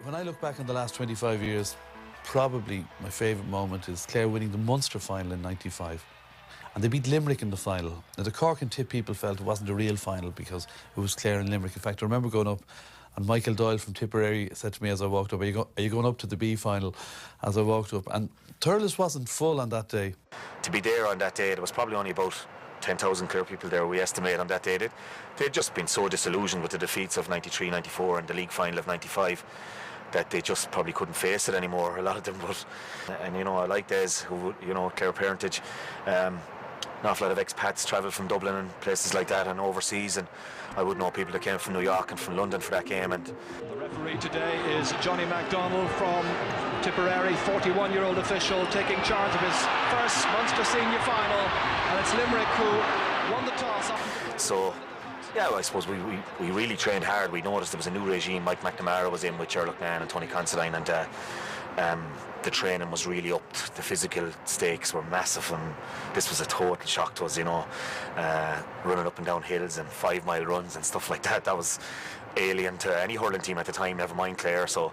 When I look back on the last 25 years, probably my favourite moment is Clare winning the Munster final in '95. And they beat Limerick in the final. Now, the Cork and Tip people felt it wasn't a real final because it was Clare and Limerick. In fact, I remember going up and Michael Doyle from Tipperary said to me as I walked up, are you going up to the B final? As I walked up. And Thurles wasn't full on that day. To be there on that day, there was probably only about 10,000 Clare people there, we estimate, on that day. They'd just been so disillusioned with the defeats of '93, '94 and the league final of '95 that they just probably couldn't face it anymore, a lot of them. But, and you know, I like Des, who, you know, Clare parentage. An awful lot of expats travel from Dublin and places like that and overseas, and I would know people that came from New York and from London for that game. And the referee today is Johnny MacDonald from Tipperary, 41-year-old official taking charge of his first Munster senior final, and it's Limerick who won the toss. So, yeah, well, I suppose we really trained hard. We noticed there was a new regime. Mike McNamara was in with Gerald Nan and Tony Considine, and the training was really up. The physical stakes were massive, and this was a total shock to us, you know. Running up and down hills and 5-mile runs and stuff like that. That was alien to any hurling team at the time, never mind Clare. So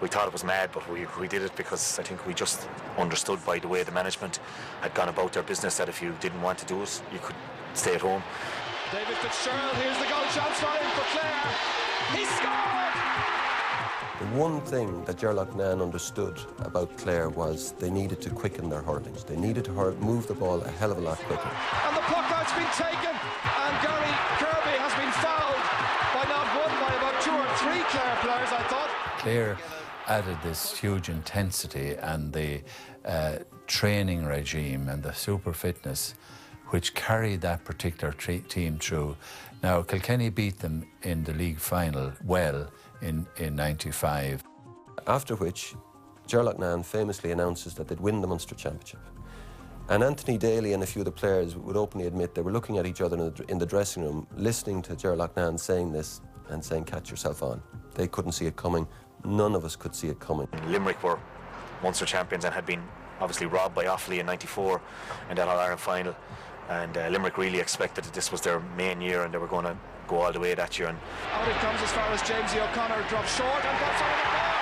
we thought it was mad, but we did it because I think we just understood by the way the management had gone about their business that if you didn't want to do it, you could stay at home. David Fitzgerald, here's the goal chance for him for Clare. He scored! The one thing that Gerald Nan understood about Clare was they needed to quicken their hurling. They needed to move the ball a hell of a lot quicker. And the puck out's been taken, and Gary Kirby has been fouled by not one, by about 2 or 3 Clare players, I thought. Clare added this huge intensity and the training regime and the super fitness which carried that particular team through. Now, Kilkenny beat them in the league final well in '95. After which, Gerald Nan famously announces that they'd win the Munster Championship. And Anthony Daly and a few of the players would openly admit they were looking at each other in the dressing room, listening to Gerald Nan saying this and saying, catch yourself on. They couldn't see it coming. None of us could see it coming. Limerick were Munster champions and had been obviously robbed by Offaly in '94 in that All-Ireland final. And Limerick really expected that this was their main year and they were going to go all the way that year. And out it comes as far as Jamesy O'Connor drops short and gets out of the ball.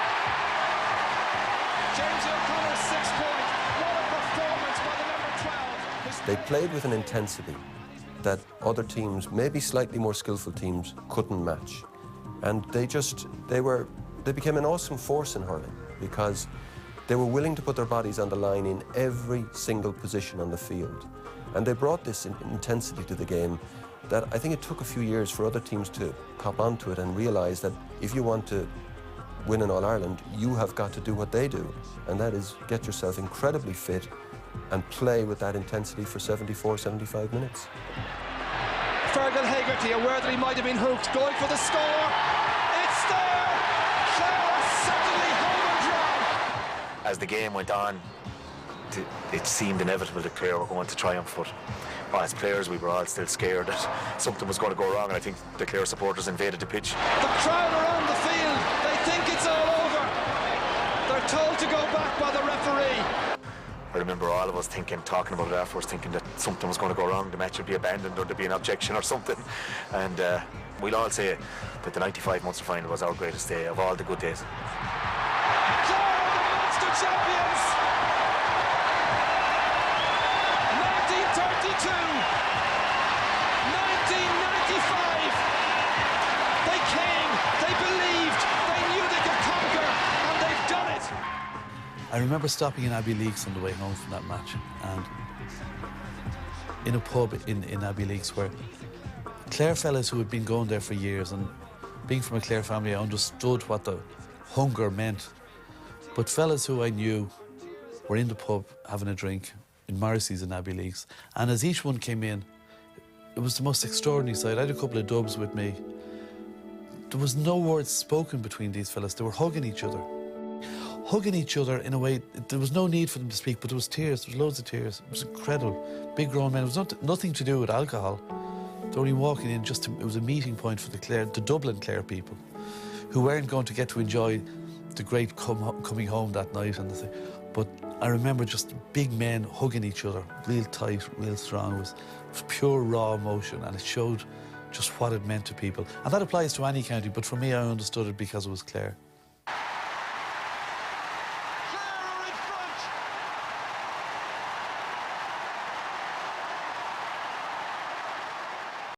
Jamesy O'Connor's 6 point. What a performance by the number 12. They played with an intensity that other teams, maybe slightly more skillful teams, couldn't match. And they became an awesome force in hurling because they were willing to put their bodies on the line in every single position on the field. And they brought this intensity to the game that I think it took a few years for other teams to cop onto it and realise that if you want to win an All-Ireland, you have got to do what they do. And that is get yourself incredibly fit and play with that intensity for 74, 75 minutes. Fergal Hegarty, aware that he might have been hooked, going for the score. It's there! Clare certainly home and dry. as the game went on, it seemed inevitable that Clare were going to triumph, but as players we were all still scared that something was going to go wrong, and I think the Clare supporters invaded the pitch. The crowd are on the field, they think it's all over. They're told to go back by the referee. I remember all of us talking about it afterwards, thinking that something was going to go wrong, the match would be abandoned or there'd be an objection or something. And we'll all say that the '95 Munster final was our greatest day of all the good days. Clare are the Munster champions! 1932, 1995. They came, they believed, they knew they could conquer, and they've done it. I remember stopping in Abbey Leaks on the way home from that match, and in a pub in Abbey Leaks where Clare fellas who had been going there for years, and being from a Clare family, I understood what the hunger meant. But fellas who I knew were in the pub having a drink in Morrissey's in Abbey Leaks, and as each one came in, it was the most extraordinary sight. I had a couple of dubs with me. There was no words spoken between these fellas. They were hugging each other in a way. There was no need for them to speak, but there was tears. There was loads of tears. It was incredible. Big grown men. It was nothing to do with alcohol. They were only walking in it was a meeting point for the Dublin Clare people, who weren't going to get to enjoy the great coming home that night and the thing. But I remember just big men hugging each other, real tight, real strong. It was pure raw emotion, and it showed just what it meant to people. And that applies to any county, but for me, I understood it because it was Clare.